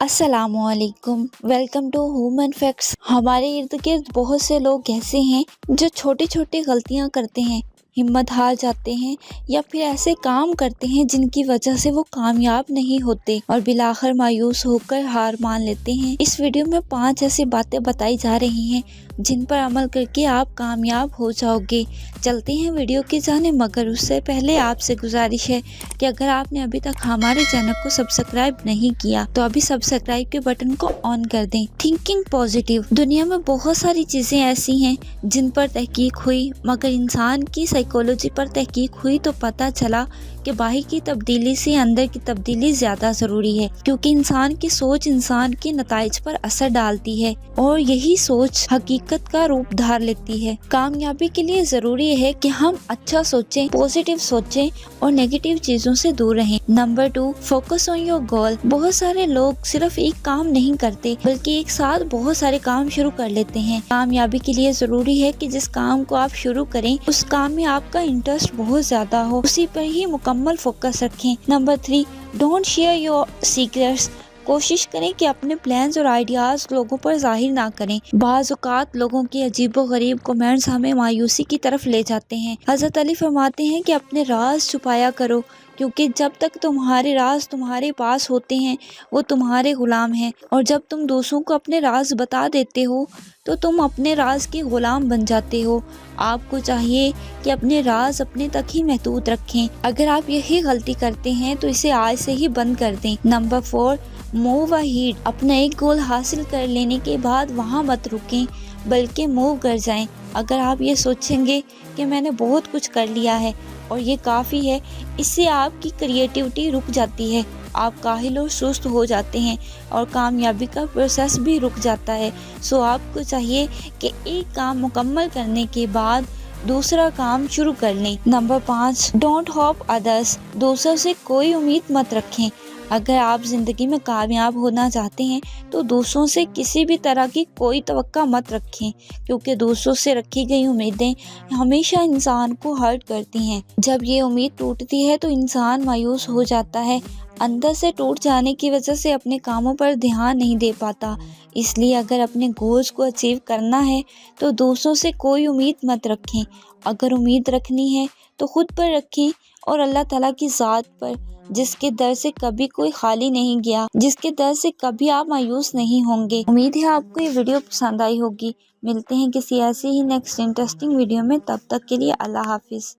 السلام علیکم، welcome to human facts. ہمارے ارد گرد بہت سے لوگ ایسے ہیں جو چھوٹی چھوٹی غلطیاں کرتے ہیں، ہمت ہار جاتے ہیں یا پھر ایسے کام کرتے ہیں جن کی وجہ سے وہ کامیاب نہیں ہوتے اور بالآخر مایوس ہو کر ہار مان لیتے ہیں۔ اس ویڈیو میں 5 ایسی باتیں بتائی جا رہی ہیں جن پر عمل کر کے آپ کامیاب ہو جاؤ گے۔ چلتے ہیں ویڈیو کی جانب، مگر اس سے پہلے آپ سے گزارش ہے کہ اگر آپ نے ابھی تک ہمارے چینل کو سبسکرائب نہیں کیا تو ابھی سبسکرائب کے بٹن کو آن کر دیں۔ Thinking positive. دنیا میں بہت ساری چیزیں ایسی ہیں جن پر تحقیق ہوئی، مگر انسان کی سائیکولوجی پر تحقیق ہوئی تو پتہ چلا کہ باہر کی تبدیلی سے اندر کی تبدیلی زیادہ ضروری ہے، کیونکہ انسان کی سوچ انسان کے نتائج پر اثر ڈالتی ہے اور یہی سوچ حقیقت کا روپ دھار لیتی ہے۔ کامیابی کے لیے ضروری ہے کہ ہم اچھا سوچیں، پازیٹیو سوچیں اور نیگیٹو چیزوں سے دور رہیں۔ Number 2، focus on your goal. بہت سارے لوگ صرف ایک کام نہیں کرتے بلکہ ایک ساتھ بہت سارے کام شروع کر لیتے ہیں۔ کامیابی کے لیے ضروری ہے کہ جس کام کو آپ شروع کریں اس کام میں آپ کا انٹرسٹ بہت زیادہ ہو، اسی پر ہی مکمل فوکس رکھیں۔ Number 3، don't share your secrets. کوشش کریں کہ اپنے پلانز اور آئیڈیاز لوگوں پر ظاہر نہ کریں۔ بعض اوقات لوگوں کے عجیب و غریب کمنٹس ہمیں مایوسی کی طرف لے جاتے ہیں۔ حضرت علی فرماتے ہیں کہ اپنے راز چھپایا کرو، کیونکہ جب تک تمہارے راز تمہارے پاس ہوتے ہیں وہ تمہارے غلام ہیں، اور جب تم دوسروں کو اپنے راز بتا دیتے ہو تو تم اپنے راز کے غلام بن جاتے ہو۔ آپ کو چاہیے کہ اپنے راز اپنے تک ہی محدود رکھیں۔ اگر آپ یہی غلطی کرتے ہیں تو اسے آج سے ہی بند کر دیں۔ Number 4، move ahead. اپنا ایک گول حاصل کر لینے کے بعد وہاں مت رکیں بلکہ موو کر جائیں۔ اگر آپ یہ سوچیں گے کہ میں نے بہت کچھ کر لیا ہے اور یہ کافی ہے، اس سے آپ کی کریٹیوٹی رک جاتی ہے، آپ کاہل اور سست ہو جاتے ہیں اور کامیابی کا پروسیس بھی رک جاتا ہے۔ سو آپ کو چاہیے کہ ایک کام مکمل کرنے کے بعد دوسرا کام شروع کر لیں۔ نمبر 5، ڈونٹ ہوپ ادرس۔ دوسروں سے کوئی امید مت رکھیں۔ اگر آپ زندگی میں کامیاب ہونا چاہتے ہیں تو دوسروں سے کسی بھی طرح کی کوئی توقع مت رکھیں، کیونکہ دوسروں سے رکھی گئی امیدیں ہمیشہ انسان کو ہرٹ کرتی ہیں۔ جب یہ امید ٹوٹتی ہے تو انسان مایوس ہو جاتا ہے، اندر سے ٹوٹ جانے کی وجہ سے اپنے کاموں پر دھیان نہیں دے پاتا۔ اس لیے اگر اپنے گولز کو اچیو کرنا ہے تو دوسروں سے کوئی امید مت رکھیں۔ اگر امید رکھنی ہے تو خود پر رکھیں اور اللہ تعالیٰ کی ذات پر، جس کے در سے کبھی کوئی خالی نہیں گیا، جس کے در سے کبھی آپ مایوس نہیں ہوں گے۔ امید ہے آپ کو یہ ویڈیو پسند آئی ہوگی۔ ملتے ہیں کسی ایسی ہی نیکسٹ انٹرسٹنگ ویڈیو میں، تب تک کے لیے اللہ حافظ۔